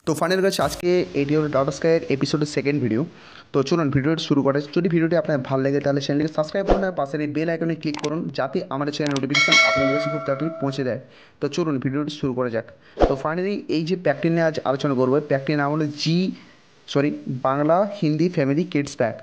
তো final guys আজকে এটি হলো টাটা স্কাইয়ের এপিসোডের সেকেন্ড ভিডিও। তো চলুন ভিডিওটি শুরু করা যাক। যদি ভিডিওটি আপনার ভালো লাগে তাহলে চ্যানেলকে সাবস্ক্রাইব করুন আর পাশের এই বেল আইকনে ক্লিক করুন যাতে আমাদের চ্যানেল নোটিফিকেশন আপনাদের কাছে খুব তাড়াতাড়ি পৌঁছে দেয়। তো চলুন ভিডিওটি শুরু করা যাক। তো ফাইনালি এই যে প্যাকটি নিয়ে আজ আলোচনা করবো, প্যাকটির নাম হলো Bangla Hindi family kids pack.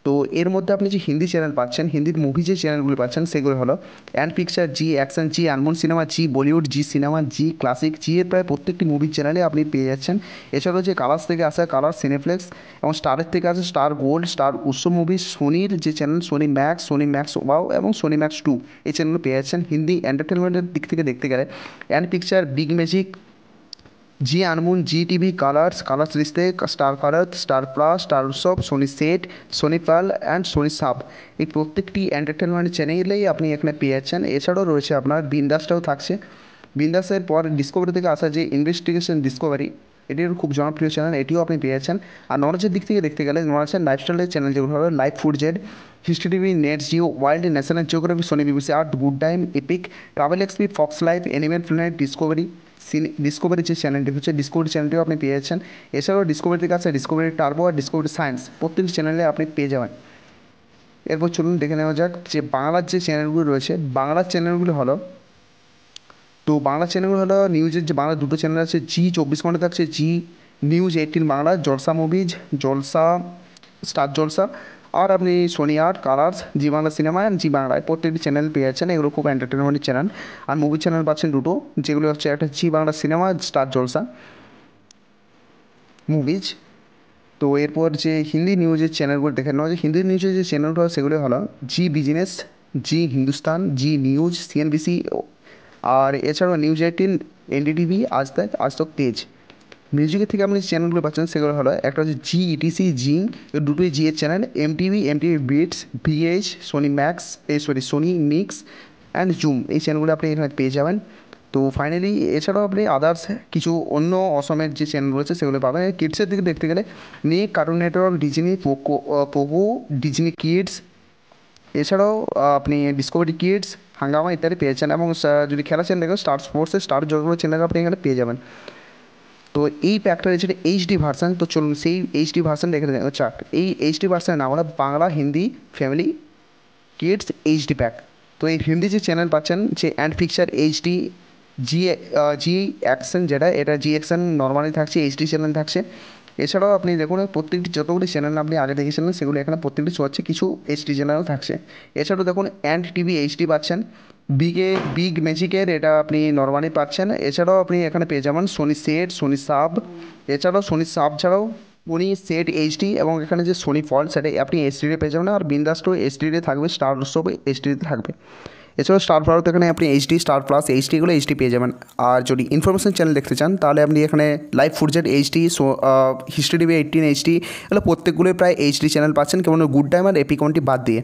তো এর মধ্যে আপনি যে হিন্দি চ্যানেল পাচ্ছেন, হিন্দির মুভি যে চ্যানেলগুলো পাচ্ছেন সেগুলো হলো and picture, Zee action, Zee Anmol cinema, Zee Bollywood, Zee cinema, Zee classic, Zee এর প্রায় প্রত্যেকটি মুভির চ্যানেলে আপনি পেয়ে যাচ্ছেন। এছাড়াও যে কালার্স থেকে আসা কালার সিনেফ্লেক্স এবং স্টারের থেকে আসে স্টার গোল্ড, স্টার উৎসব মুভি, সোনির যে চ্যানেল সোনি ম্যাক্স ওয়াও এবং সোনি ম্যাক্স টু, এই চ্যানেলগুলো পেয়ে যাচ্ছেন। হিন্দি এন্টারটেনমেন্টের দিক থেকে দেখতে গেলে and picture, big magic, Zee Anmol, Zee TV, Colors Rishtey, star Bharat, star plus, star Utsav, Sony set, Sony Pal and Sony Sab, এই প্রত্যেকটি এন্টারটেনমেন্ট চ্যানেলেই আপনি এখানে পেয়ে যাচ্ছেন। এছাড়াও রয়েছে আপনার বিন্দাসটাও থাকছে। বিন্দাসের পর ডিসকভারি থেকে আসা যে ইনভেস্টিগেশন ডিসকভারি, এটির খুব জনপ্রিয় চ্যানেল, এটিও আপনি পেয়ে যাচ্ছেন। আর নলেজের দিক থেকে দেখতে গেলে নলেজের লাইফস্টাইলের চ্যানেল যেগুলো হলো life food Z, history TV, net Geo, wild, national geography, Sony BBC art, good time, epic, travel XP, Fox life, animal planet, Discovery যে চ্যানেলটি হচ্ছে ডিসকভারি চ্যানেলটিও আপনি পেয়ে যাচ্ছেন। এছাড়াও ডিসকভারি থেকে আছে ডিসকভারি টার্বো আর ডিসকভারি সায়েন্স, প্রত্যেকটি চ্যানেলে আপনি পেয়ে যাবেন। এরপর চলুন দেখে নেওয়া যাক যে বাংলার যে চ্যানেলগুলো রয়েছে। বাংলার চ্যানেলগুলো হলো, তো বাংলা চ্যানেলগুলো হলো নিউজের যে বাংলা দুটো চ্যানেল আছে, জি 24 ঘন্টা থাকছে Zee news 18 Bangla, Jalsha movies, Jalsha, star Jalsha, আর আপনি Sony Aath, Colors, Zee Bangla cinema and Zee বাংলায় প্রত্যেকটি চ্যানেল পেয়ে যাচ্ছেন। এগুলো খুব এন্টারটেনমেন্টের চ্যানেল। আর মুভি চ্যানেল পাচ্ছেন দুটো, যেগুলো হচ্ছে একটা জি বাংলা সিনেমা, স্টার জলসা মুভিজ। তো এরপর যে হিন্দি নিউজের চ্যানেলগুলো দেখে নেওয়া যায়, হিন্দি নিউজের যে চ্যানেলগুলো সেগুলো হলো জি বিজনেস, জি হিন্দুস্তান, জি নিউজ, সিএনবিসি, আর এছাড়াও নিউজ 18, এনডিটিভি, আজ তক তেজ। মিউজিকের থেকে আপনি যে চ্যানেলগুলো পাচ্ছেন সেগুলো হলো একটা হচ্ছে জি ইটিসি, জি, দুটোই জি এর channel, MTV beats, VH, Sony Max, Sony Mix and Zoom, এই চ্যানেলগুলো আপনি এখানে পেয়ে যাবেন। তো ফাইনালি এছাড়াও আপনি আদার্স কিছু অন্য অসমের যে চ্যানেল রয়েছে সেগুলো পাবেন। কিডসের দিকে দেখতে গেলে Nick, cartoon network, Disney, Pogo, Disney kids, এছাড়াও আপনি ডিসকভারি কিডস, হাঙ্গামা ইত্যাদি পেয়েছেন। এবং যদি খেলা চ্যানেল দেখেন স্টার স্পোর্টসের স্টার জগৎ চ্যানেল আপনি এখানে পেয়ে যাবেন। তো এই প্যাকটা রয়েছে এইচডি ভার্সান। তো চলুন সেই এইচডি ভার্সান দেখে নেওয়া যাক। এই এইচডি ভার্সানের নাম হলো Bangla Hindi family kids HD pack. তো এই হিন্দি যে চ্যানেল পাচ্ছেন যে and pictures HD, Zee Zee action, যেটা এটা জি অ্যাকশন নর্মালি থাকছে, এইচডি চ্যানেল থাকছে। এছাড়াও আপনি দেখুন প্রত্যেকটি যতগুলি চ্যানেল আপনি আগে দেখেছিলেন সেগুলো এখানে প্রত্যেকটি শো হচ্ছে, কিছু এইচডি চ্যানেলও থাকছে। এছাড়াও দেখুন অ্যান্ড টিভি এইচডি পাচ্ছেন, বিগ ম্যাজিকের এটা আপনি নর্মালি পাচ্ছেন। এছাড়াও আপনি এখানে পেয়ে যাবেন সোনি সেট, সোনি সাব, এছাড়াও সোনি সাব ছাড়াও সোনি সেট এইচডি, এবং এখানে যে সোনি ফল সেটা আপনি এইচডিতে পেয়ে যাবেন। আর বিন্দাসটাও এইচডিতে থাকবে, স্টার উৎসব এইচডিতে থাকবে। এছাড়াও স্টার ভারত এখানে আপনি এইচডি, স্টার প্লাস, এইচডিগুলো এইচডি পেয়ে যাবেন। আর যদি ইনফরমেশন চ্যানেল দেখতে চান তাহলে আপনি এখানে লাইভ ফুডজেট এইচডি, হিস্ট্রি টিভি 18 এইচডি, এগুলো প্রত্যেকগুলোই প্রায় এইচডি চ্যানেল পাচ্ছেন, কেমন গুড টাইম আর এপিকনটি বাদ দিয়ে।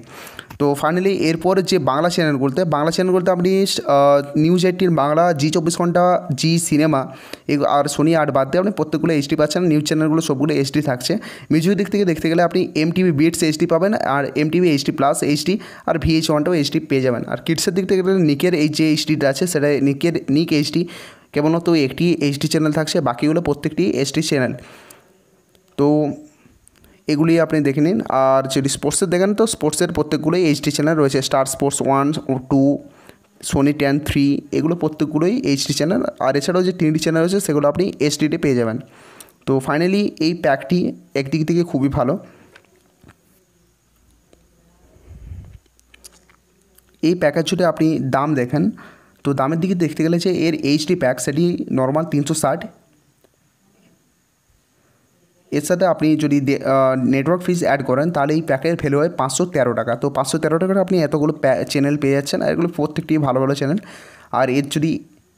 তো ফাইনালি এরপর যে বাংলা চ্যানেলগুলোতে আপনি নিউজ 18 বাংলা, জি 24 ঘন্টা, জি সিনেমা আর সোনি আর্ট বাদ দিয়ে আপনি প্রত্যেকগুলো এইচডি পাচ্ছেন। নিউজ চ্যানেলগুলো সবগুলো এইচডি থাকছে। মিউজিক দিক থেকে দেখতে গেলে আপনি এমটিভি বিটস এইচডি পাবেন, আর এমটিভি এইচডি প্লাস এইচডি, আর VH1টাও এইচডি পেয়ে যাবেন। আর কিডসের দিক থেকে গেলে নিকের এই যে এইচডিটা আছে সেটা নিক এইচডি, কেবলমাত্র একটি এইচডি চ্যানেল থাকছে, বাকিগুলো প্রত্যেকটি এইচডি চ্যানেল। তো এগুলি আপনি দেখে নিন। আর যদি স্পোর্টসের দেখেন তো স্পোর্টসের প্রত্যেকগুলোই এইচডি চ্যানেল রয়েছে, স্টার স্পোর্টস 1 ও 2, সোনি 10, 3, এগুলো প্রত্যেকগুলোই এইচডি চ্যানেল। আর এছাড়াও যে 3D চ্যানেল রয়েছে সেগুলো আপনি এইচডিতে পেয়ে যাবেন। তো ফাইনালি এই প্যাকটি একদিক থেকে খুবই ভালো। এই প্যাকেজ যদি আপনি দাম দেখেন, তো দামের দিকে দেখতে গেলে যে এর এইচডি প্যাক সেটি নর্মাল 360, এর সাথে আপনি যদি নেটওয়ার্ক ফিস অ্যাড করেন তাহলে এই প্যাকের ভ্যালু হয় 513 টাকা। তো 513 টাকার আপনি এতগুলো চ্যানেল পেয়ে যাচ্ছেন, আর এগুলো প্রত্যেকটি ভালো ভালো চ্যানেল। আর এর যদি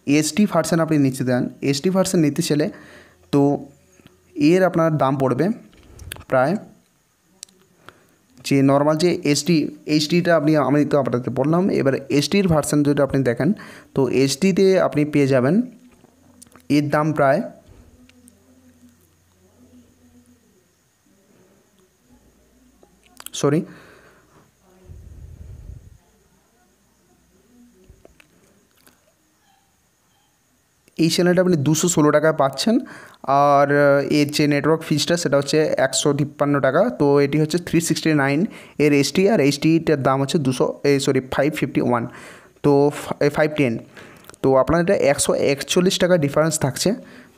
এসডি ভার্সান আপনি নিতে দেন, এসডি ভার্সান নিতে চলে তো এর আপনার দাম পড়বে প্রায়, যে নর্মাল যে এইচডিটা আমি তো আপনাদের বললাম। এবার এসডির ভার্সান যদি আপনি দেখেন তো এইচডিতে আপনি পেয়ে যাবেন এর দাম প্রায় এই চ্যানেলটা আপনি 216 টাকায় পাচ্ছেন। আর এর যে নেটওয়ার্ক ফিজটা সেটা হচ্ছে 153 টাকা। তো এটি হচ্ছে 369 এর এইচডি, আর এইচডিটার দাম হচ্ছে 551, তো 510। তো আপনার এটা 141 টাকা ডিফারেন্স থাকছে।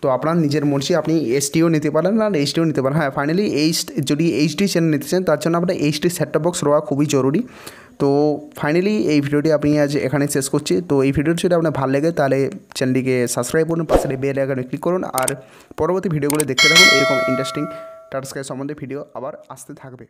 তো আপনার নিজের মর্জি, আপনি এসডিও নিতে পারেন আর এইচডিও নিতে পারেন। হ্যাঁ, ফাইনালি যদি এইচডি চ্যানেল নিতে চান তার জন্য আপনার এইচডি সেটটপ বক্স রওয়া খুবই জরুরি। তো ফাইনালি এই ভিডিওটি আপনি আজ এখানে শেষ করছি। তো এই ভিডিওটি যদি আপনার ভালো লাগে তাহলে চ্যানেলটিকে সাবস্ক্রাইব করুন, পাশে বেল আইকনে ক্লিক করুন, আর পরবর্তী ভিডিওগুলো দেখতে থাকুন। এরকম ইন্টারেস্টিং টাটা স্কাই সম্বন্ধে ভিডিও আবার আসতে থাকবে।